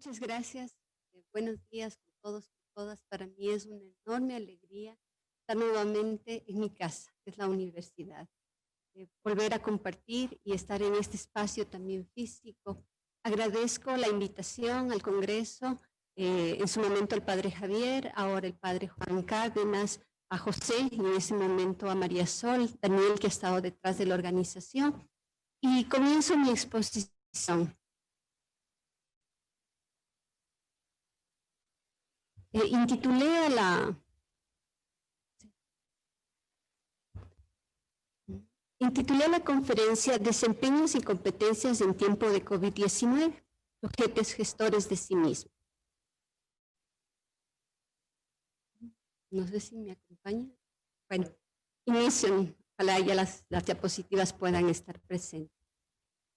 Muchas gracias. Buenos días con todos y todas. Para mí es una enorme alegría estar nuevamente en mi casa, que es la universidad. Volver a compartir y estar en este espacio también físico. Agradezco la invitación al Congreso, en su momento al Padre Javier, ahora el Padre Juan Cárdenas, a José y en ese momento a María Sol, Daniel, que ha estado detrás de la organización. Y comienzo mi exposición. Intitulé la conferencia Desempeños y competencias en tiempo de COVID-19, sujetos gestores de sí mismos. No sé si me acompaña. Bueno, inicio, ojalá ya las diapositivas puedan estar presentes.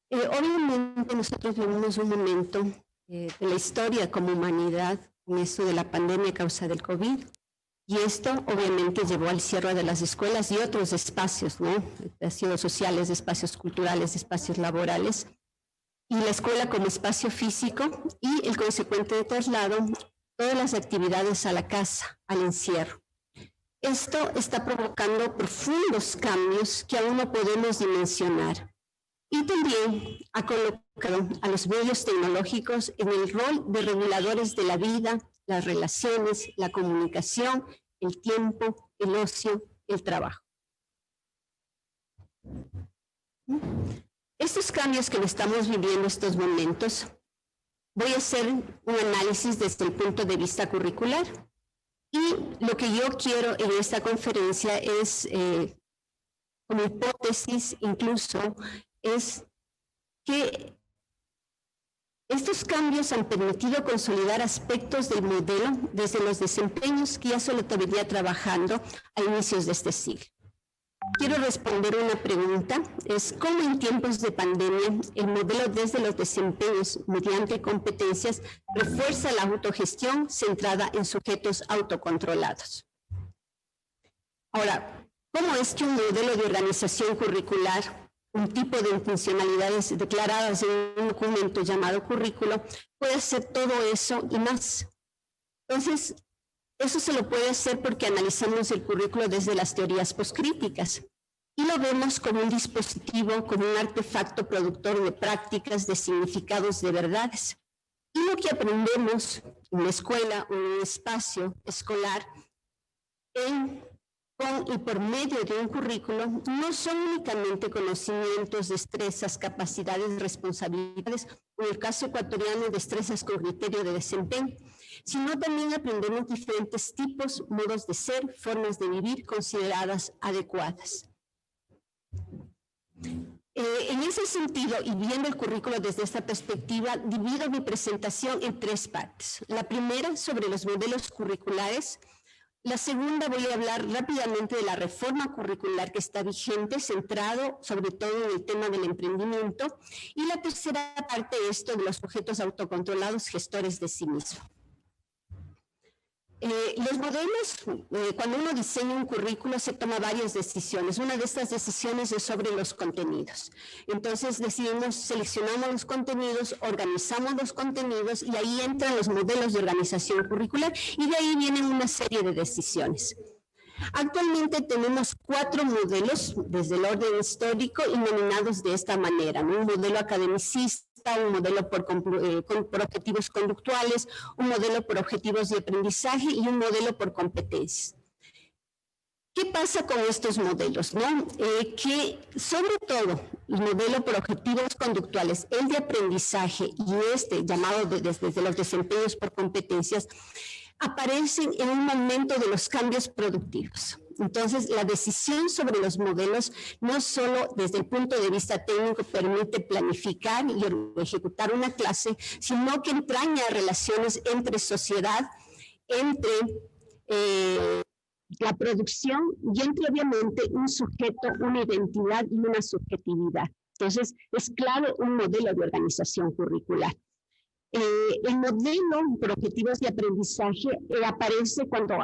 Obviamente nosotros vivimos un momento de la historia como humanidad, con esto de la pandemia a causa del COVID, y esto obviamente llevó al cierre de las escuelas y otros espacios, ¿no? Espacios sociales, espacios culturales, espacios laborales, y la escuela como espacio físico y el consecuente traslado, todas las actividades a la casa, al encierro. Esto está provocando profundos cambios que aún no podemos dimensionar. Y también ha colocado a los medios tecnológicos en el rol de reguladores de la vida, las relaciones, la comunicación, el tiempo, el ocio, el trabajo. Estos cambios que estamos viviendo estos momentos, voy a hacer un análisis desde el punto de vista curricular. Y lo que yo quiero en esta conferencia es, como hipótesis incluso, es que estos cambios han permitido consolidar aspectos del modelo desde los desempeños que ya se lo venía trabajando a inicios de este siglo. Quiero responder una pregunta, es cómo en tiempos de pandemia el modelo desde los desempeños mediante competencias refuerza la autogestión centrada en sujetos autocontrolados. Ahora, ¿cómo es que un modelo de organización curricular, un tipo de intencionalidades declaradas en un documento llamado currículo, puede hacer todo eso y más? Entonces, eso se lo puede hacer porque analizamos el currículo desde las teorías poscríticas y lo vemos como un dispositivo, como un artefacto productor de prácticas, de significados, de verdades. Y lo que aprendemos en la escuela o en un espacio escolar con y por medio de un currículo no son únicamente conocimientos, destrezas, capacidades, responsabilidades, o en el caso ecuatoriano, destrezas con criterio de desempeño, sino también aprendemos diferentes tipos, modos de ser, formas de vivir consideradas adecuadas. En ese sentido, y viendo el currículo desde esta perspectiva, divido mi presentación en tres partes. La primera sobre los modelos curriculares. La segunda voy a hablar rápidamente de la reforma curricular que está vigente, centrado sobre todo en el tema del emprendimiento. Y la tercera parte es esto de los sujetos autocontrolados, gestores de sí mismos. Los modelos, cuando uno diseña un currículo se toma varias decisiones. Una de estas decisiones es sobre los contenidos. Entonces seleccionamos los contenidos, organizamos los contenidos y ahí entran los modelos de organización curricular y de ahí vienen una serie de decisiones. Actualmente tenemos 4 modelos desde el orden histórico y nominados de esta manera, ¿no? Un modelo academicista, un modelo por objetivos conductuales, un modelo por objetivos de aprendizaje y un modelo por competencias. ¿Qué pasa con estos modelos? ¿No? Que sobre todo el modelo por objetivos conductuales, el de aprendizaje y este llamado desde los desempeños por competencias, aparecen en un momento de los cambios productivos. Entonces, la decisión sobre los modelos no solo desde el punto de vista técnico permite planificar y ejecutar una clase, sino que entraña relaciones entre sociedad, entre la producción y entre obviamente un sujeto, una identidad y una subjetividad. Entonces, es claro un modelo de organización curricular. El modelo por objetivos de aprendizaje aparece cuando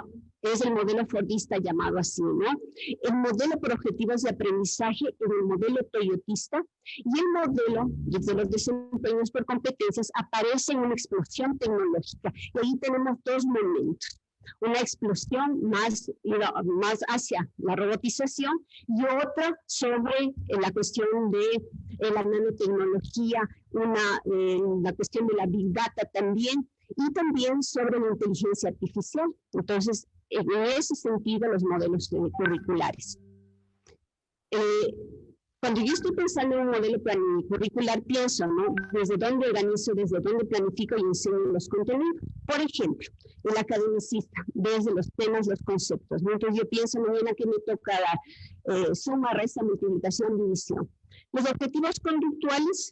Es el modelo fordista llamado así, ¿no? El modelo por objetivos de aprendizaje en el modelo toyotista y el modelo de los desempeños por competencias aparece en una explosión tecnológica. Y ahí tenemos dos momentos. Una explosión más hacia la robotización y otra sobre la cuestión de la nanotecnología, la cuestión de la Big Data también, y también sobre la inteligencia artificial. Entonces, en ese sentido, los modelos curriculares. Cuando yo estoy pensando en un modelo curricular, pienso, ¿no? Desde dónde organizo, desde dónde planifico y enseño los contenidos. Por ejemplo, el academicista, desde los temas, los conceptos, ¿no? Entonces yo pienso, mañana que me toca dar suma, resta, multiplicación, división. Los objetivos conductuales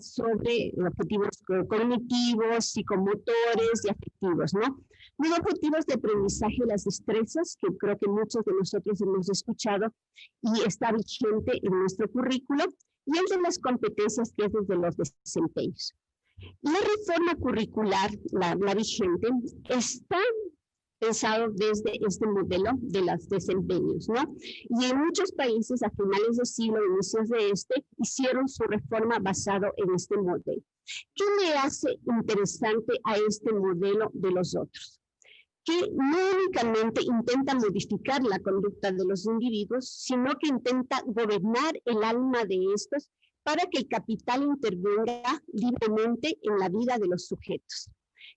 sobre objetivos cognitivos, psicomotores y afectivos, ¿no? Los objetivos de aprendizaje y las destrezas, que creo que muchos de nosotros hemos escuchado y está vigente en nuestro currículo, y el de las competencias, que es desde los desempeños. La reforma curricular, la vigente, está pensado desde este modelo de los desempeños, ¿no? Y en muchos países a finales del siglo, inicios de hicieron su reforma basado en este modelo. ¿Qué le hace interesante a este modelo de los otros? Que no únicamente intenta modificar la conducta de los individuos, sino que intenta gobernar el alma de estos para que el capital intervenga libremente en la vida de los sujetos.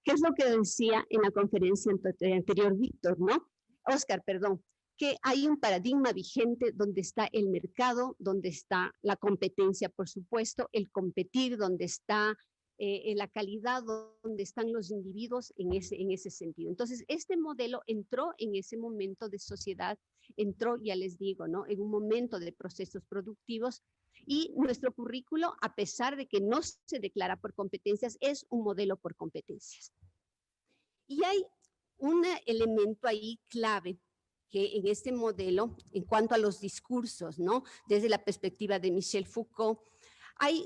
¿Qué es lo que decía en la conferencia anterior Víctor, ¿no? Oscar, perdón, que hay un paradigma vigente donde está el mercado, donde está la competencia, por supuesto, el competir, donde está la calidad, donde están los individuos en ese sentido. Entonces, este modelo entró en ese momento de sociedad, entró, ya les digo, ¿no? En un momento de procesos productivos, y nuestro currículo, a pesar de que no se declara por competencias, es un modelo por competencias. Y hay un elemento ahí clave que en este modelo, en cuanto a los discursos, ¿no? Desde la perspectiva de Michel Foucault, hay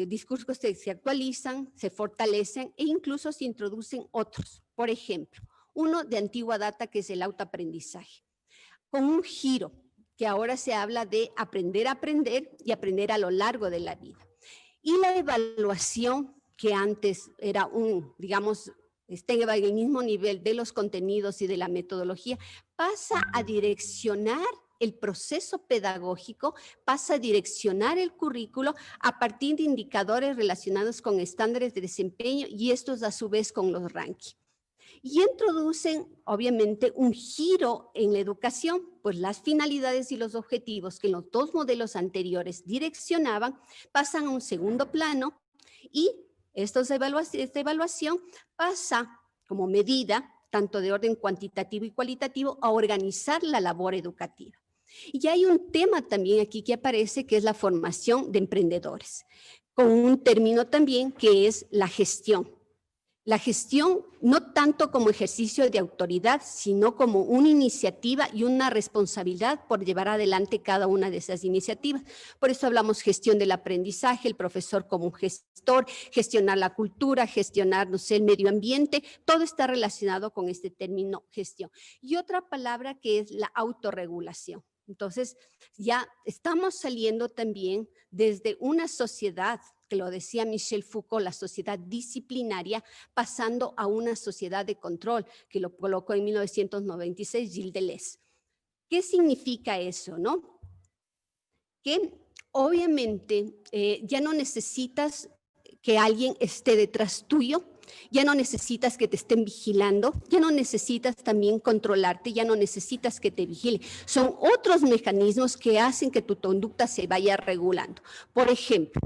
discursos que se actualizan, se fortalecen e incluso se introducen otros. Por ejemplo, uno de antigua data, que es el autoaprendizaje, con un giro que ahora se habla de aprender a aprender y aprender a lo largo de la vida. Y la evaluación, que antes era digamos, está en el mismo nivel de los contenidos y de la metodología, pasa a direccionar el proceso pedagógico, pasa a direccionar el currículo a partir de indicadores relacionados con estándares de desempeño y estos a su vez con los rankings. Y introducen, obviamente, un giro en la educación, pues las finalidades y los objetivos que los dos modelos anteriores direccionaban pasan a un segundo plano y esta evaluación pasa como medida, tanto de orden cuantitativo y cualitativo, a organizar la labor educativa. Y hay un tema también aquí que aparece, que es la formación de emprendedores, con un término también que es la gestión. La gestión no tanto como ejercicio de autoridad, sino como una iniciativa y una responsabilidad por llevar adelante cada una de esas iniciativas. Por eso hablamos gestión del aprendizaje, el profesor como un gestor, gestionar la cultura, gestionar, no sé, el medio ambiente, todo está relacionado con este término gestión. Y otra palabra que es la autorregulación. Entonces, ya estamos saliendo también desde una sociedad, que lo decía Michel Foucault, la sociedad disciplinaria, pasando a una sociedad de control, que lo colocó en 1996 Gilles Deleuze. ¿Qué significa eso, no? Que obviamente ya no necesitas que alguien esté detrás tuyo, ya no necesitas que te estén vigilando, ya no necesitas también controlarte, ya no necesitas que te vigile. Son otros mecanismos que hacen que tu conducta se vaya regulando. Por ejemplo,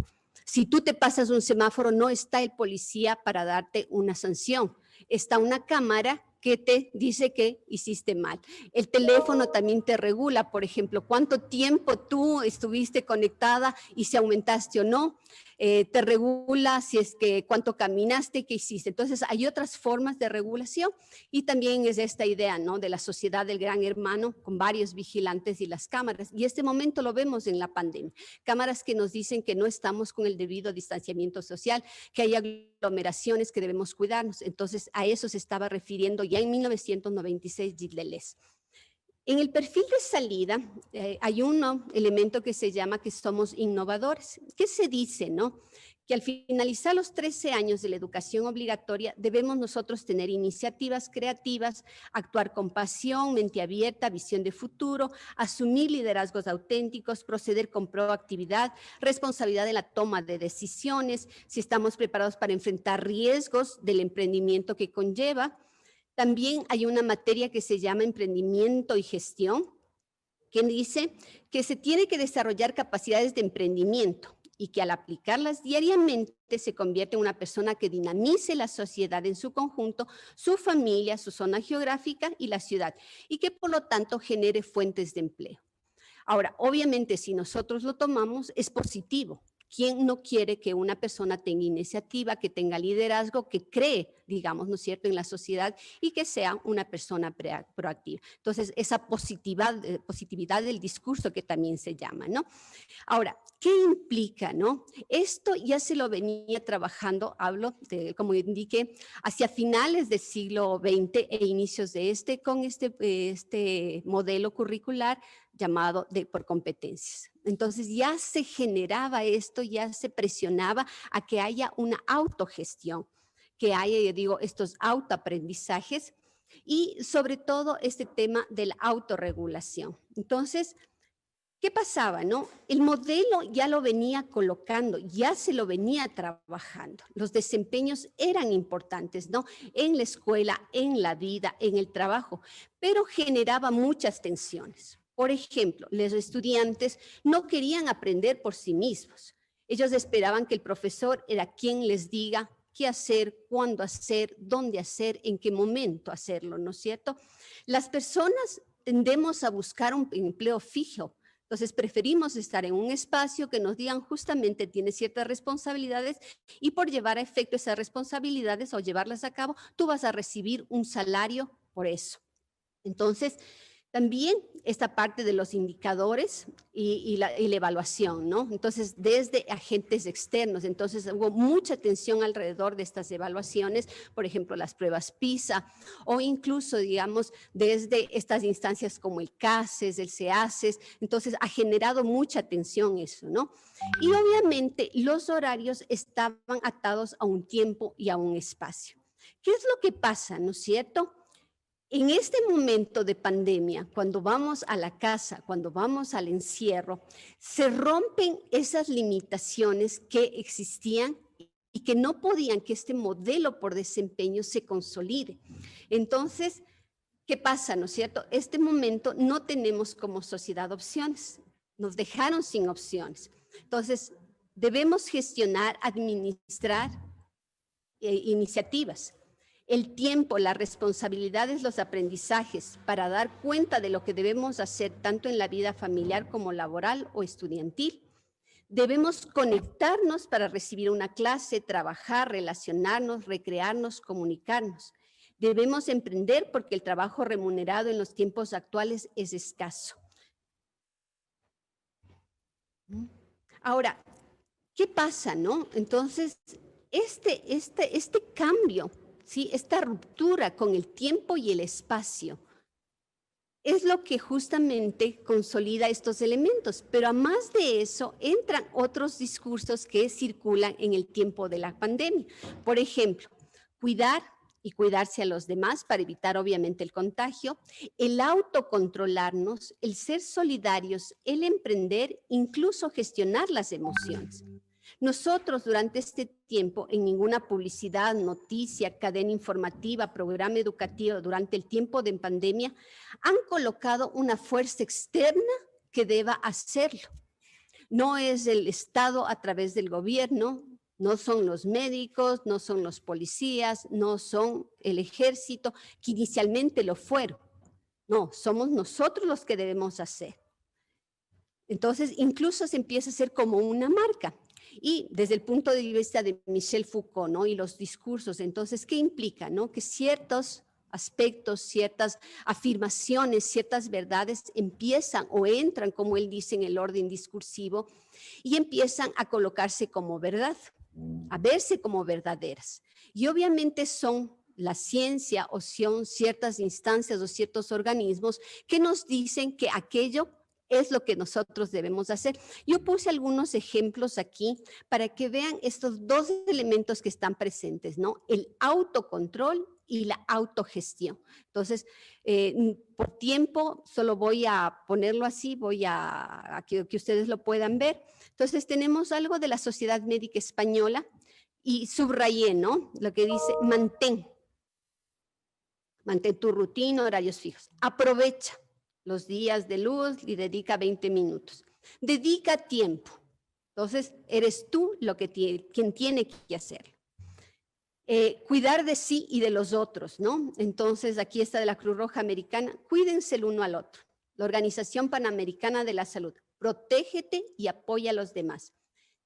si tú te pasas un semáforo, no está el policía para darte una sanción, está una cámara que te dice que hiciste mal. El teléfono también te regula, por ejemplo, cuánto tiempo tú estuviste conectada y si aumentaste o no. te regula si es que cuánto caminaste, qué hiciste. Entonces hay otras formas de regulación y también es esta idea, ¿no?, de la sociedad del gran hermano con varios vigilantes y las cámaras. Y este momento lo vemos en la pandemia. Cámaras que nos dicen que no estamos con el debido distanciamiento social, que hay aglomeraciones, que debemos cuidarnos. Entonces a eso se estaba refiriendo ya en 1996 Gilles Deleuze. En el perfil de salida hay un elemento que se llama que somos innovadores. ¿Qué se dice, no? Que al finalizar los 13 años de la educación obligatoria debemos nosotros tener iniciativas creativas, actuar con pasión, mente abierta, visión de futuro, asumir liderazgos auténticos, proceder con proactividad, responsabilidad de la toma de decisiones, si estamos preparados para enfrentar riesgos del emprendimiento que conlleva. También hay una materia que se llama emprendimiento y gestión, que dice que se tiene que desarrollar capacidades de emprendimiento y que al aplicarlas diariamente se convierte en una persona que dinamice la sociedad en su conjunto, su familia, su zona geográfica y la ciudad, y que por lo tanto genere fuentes de empleo. Ahora, obviamente, si nosotros lo tomamos, es positivo. ¿Quién no quiere que una persona tenga iniciativa, que tenga liderazgo, que cree, digamos, ¿no es cierto?, en la sociedad y que sea una persona proactiva? Entonces, esa positividad del discurso que también se llama, ¿no? Ahora, ¿qué implica, no? Esto ya se lo venía trabajando, hablo de, como indiqué, hacia finales del siglo XX e inicios de con este modelo curricular llamado por competencias. Entonces ya se generaba esto, ya se presionaba a que haya una autogestión, que haya, yo digo, estos autoaprendizajes y sobre todo este tema de la autorregulación. Entonces, ¿qué pasaba, no? El modelo ya lo venía colocando, ya se lo venía trabajando. Los desempeños eran importantes, ¿no? En la escuela, en la vida, en el trabajo, pero generaba muchas tensiones. Por ejemplo, los estudiantes no querían aprender por sí mismos. Ellos esperaban que el profesor era quien les diga qué hacer, cuándo hacer, dónde hacer, en qué momento hacerlo, ¿no es cierto? Las personas tendemos a buscar un empleo fijo. Entonces preferimos estar en un espacio que nos digan justamente tiene ciertas responsabilidades y por llevar a efecto esas responsabilidades o llevarlas a cabo, tú vas a recibir un salario por eso. Entonces, también esta parte de los indicadores y la evaluación, ¿no? Entonces, desde agentes externos, entonces hubo mucha atención alrededor de estas evaluaciones, por ejemplo, las pruebas PISA, o incluso, digamos, desde estas instancias como el CASES, el CEACES, entonces ha generado mucha atención eso, ¿no? Y obviamente los horarios estaban atados a un tiempo y a un espacio. ¿Qué es lo que pasa, no es cierto? En este momento de pandemia, cuando vamos a la casa, cuando vamos al encierro, se rompen esas limitaciones que existían y que no podían que este modelo por desempeño se consolide. Entonces, ¿qué pasa, no es cierto? Este momento no tenemos como sociedad opciones, nos dejaron sin opciones. Entonces, debemos gestionar, administrar iniciativas. El tiempo, las responsabilidades, los aprendizajes para dar cuenta de lo que debemos hacer tanto en la vida familiar como laboral o estudiantil. Debemos conectarnos para recibir una clase, trabajar, relacionarnos, recrearnos, comunicarnos. Debemos emprender porque el trabajo remunerado en los tiempos actuales es escaso. Ahora, ¿qué pasa, no? Entonces, este cambio, ¿sí? Esta ruptura con el tiempo y el espacio es lo que justamente consolida estos elementos, pero a más de eso entran otros discursos que circulan en el tiempo de la pandemia. Por ejemplo, cuidar y cuidarse a los demás para evitar obviamente el contagio, el autocontrolarnos, el ser solidarios, el emprender, incluso gestionar las emociones. Nosotros durante este tiempo, en ninguna publicidad, noticia, cadena informativa, programa educativo, durante el tiempo de pandemia, han colocado una fuerza externa que deba hacerlo. No es el Estado a través del gobierno, no son los médicos, no son los policías, no son el ejército, que inicialmente lo fueron. No, somos nosotros los que debemos hacer. Entonces, incluso se empieza a hacer como una marca. Y desde el punto de vista de Michel Foucault, ¿no? Y los discursos, entonces, ¿qué implica, no? Que ciertos aspectos, ciertas afirmaciones, ciertas verdades empiezan o entran, como él dice, en el orden discursivo y empiezan a colocarse como verdad, a verse como verdaderas. Y obviamente son la ciencia o son ciertas instancias o ciertos organismos que nos dicen que aquello es lo que nosotros debemos hacer. Yo puse algunos ejemplos aquí para que vean estos dos elementos que están presentes, ¿no? El autocontrol y la autogestión. Entonces, por tiempo, solo voy a ponerlo así, voy a que ustedes lo puedan ver. Entonces, tenemos algo de la Sociedad Médica Española y subrayé, ¿no? Lo que dice, mantén tu rutina, horarios fijos. Aprovecha los días de luz y dedica 20 minutos. Dedica tiempo. Entonces, eres tú quien tiene que hacerlo. Cuidar de sí y de los otros, ¿no? Entonces, aquí está de la Cruz Roja Americana, cuídense el uno al otro. La Organización Panamericana de la Salud, protégete y apoya a los demás.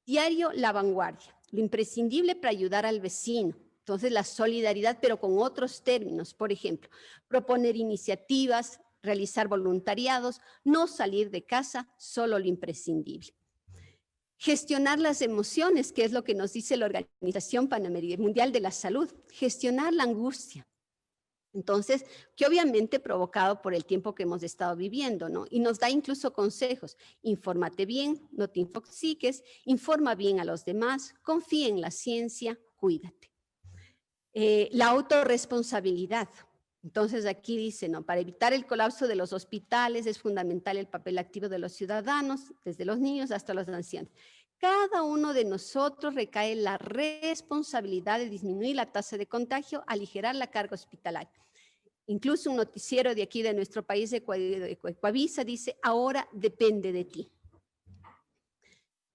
Diario La Vanguardia, lo imprescindible para ayudar al vecino. Entonces, la solidaridad, pero con otros términos, por ejemplo, proponer iniciativas, realizar voluntariados, no salir de casa, solo lo imprescindible. Gestionar las emociones, que es lo que nos dice la Organización Mundial de la Salud, gestionar la angustia. Entonces, que obviamente provocado por el tiempo que hemos estado viviendo, ¿no? Y nos da incluso consejos, infórmate bien, no te intoxiques, informa bien a los demás, confía en la ciencia, cuídate. La autorresponsabilidad. Entonces aquí dice, ¿no? Para evitar el colapso de los hospitales es fundamental el papel activo de los ciudadanos, desde los niños hasta los ancianos. Cada uno de nosotros recae la responsabilidad de disminuir la tasa de contagio, aligerar la carga hospitalaria. Incluso un noticiero de aquí de nuestro país, de Ecuavisa, dice, ahora depende de ti.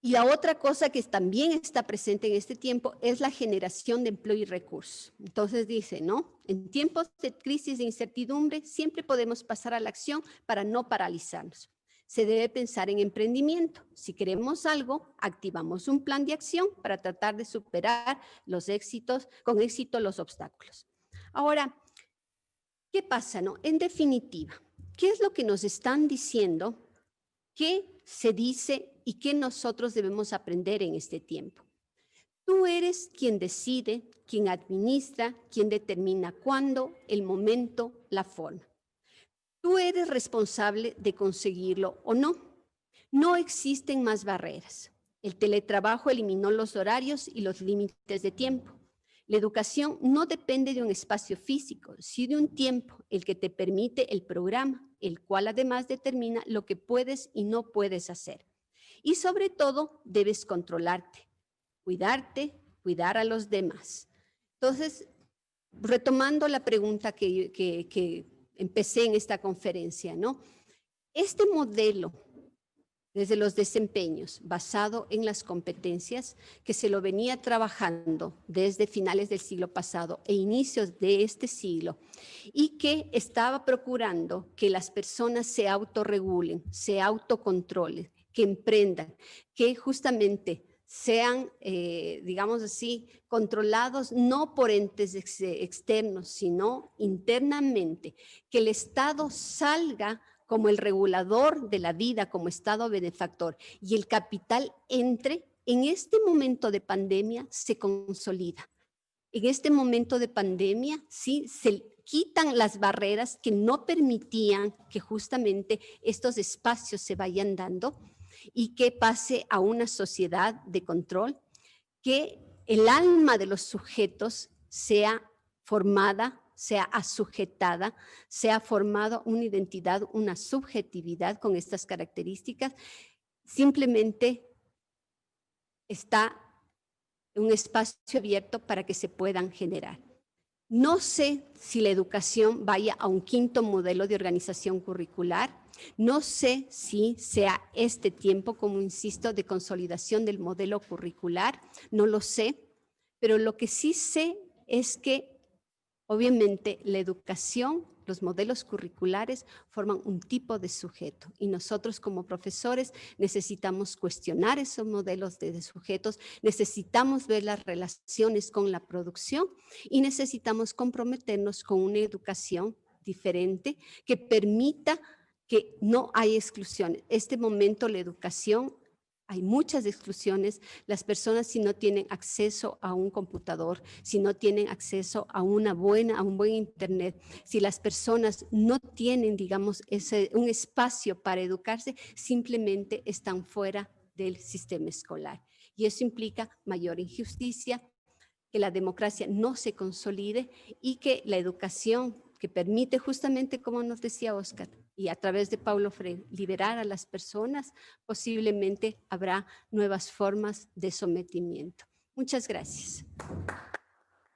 Y la otra cosa que también está presente en este tiempo es la generación de empleo y recursos. Entonces dice, ¿no? En tiempos de crisis de incertidumbre siempre podemos pasar a la acción para no paralizarnos. Se debe pensar en emprendimiento. Si queremos algo, activamos un plan de acción para tratar de superar con éxito los obstáculos. Ahora, ¿qué pasa, no? En definitiva, ¿qué es lo que nos están diciendo? ¿Qué se dice y qué nosotros debemos aprender en este tiempo? Tú eres quien decide, quien administra, quien determina cuándo, el momento, la forma. Tú eres responsable de conseguirlo o no. No existen más barreras. El teletrabajo eliminó los horarios y los límites de tiempo. La educación no depende de un espacio físico, sino de un tiempo, el que te permite el programa, el cual además determina lo que puedes y no puedes hacer. Y sobre todo, debes controlarte, cuidarte, cuidar a los demás. Entonces, retomando la pregunta que empecé en esta conferencia, ¿no? Este modelo, desde los desempeños, basado en las competencias, que se lo venía trabajando desde finales del siglo pasado e inicios de este siglo, y que estaba procurando que las personas se autorregulen, se autocontrolen, que emprendan, que justamente sean, digamos así, controlados no por entes externos, sino internamente, que el Estado salga como el regulador de la vida, como Estado benefactor, y el capital entre. En este momento de pandemia se consolida. En este momento de pandemia, sí, se quitan las barreras que no permitían que justamente estos espacios se vayan dando y que pase a una sociedad de control, que el alma de los sujetos sea formada, sea asujetada, sea formada una identidad, una subjetividad con estas características. Simplemente está un espacio abierto para que se puedan generar. No sé si la educación vaya a un quinto modelo de organización curricular. No sé si sea este tiempo, como insisto, de consolidación del modelo curricular. No lo sé, pero lo que sí sé es que Obviamente, la educación, los modelos curriculares forman un tipo de sujeto y nosotros como profesores necesitamos cuestionar esos modelos de sujetos, necesitamos ver las relaciones con la producción y necesitamos comprometernos con una educación diferente que permita que no haya exclusiones. Este momento la educación, hay muchas exclusiones. Las personas si no tienen acceso a un computador, si no tienen acceso a un buen internet, si las personas no tienen, digamos, un espacio para educarse, simplemente están fuera del sistema escolar. Y eso implica mayor injusticia, que la democracia no se consolide y que la educación que permite justamente, como nos decía Oscar, y a través de Paulo Freire, liberar a las personas, posiblemente habrá nuevas formas de sometimiento. Muchas gracias.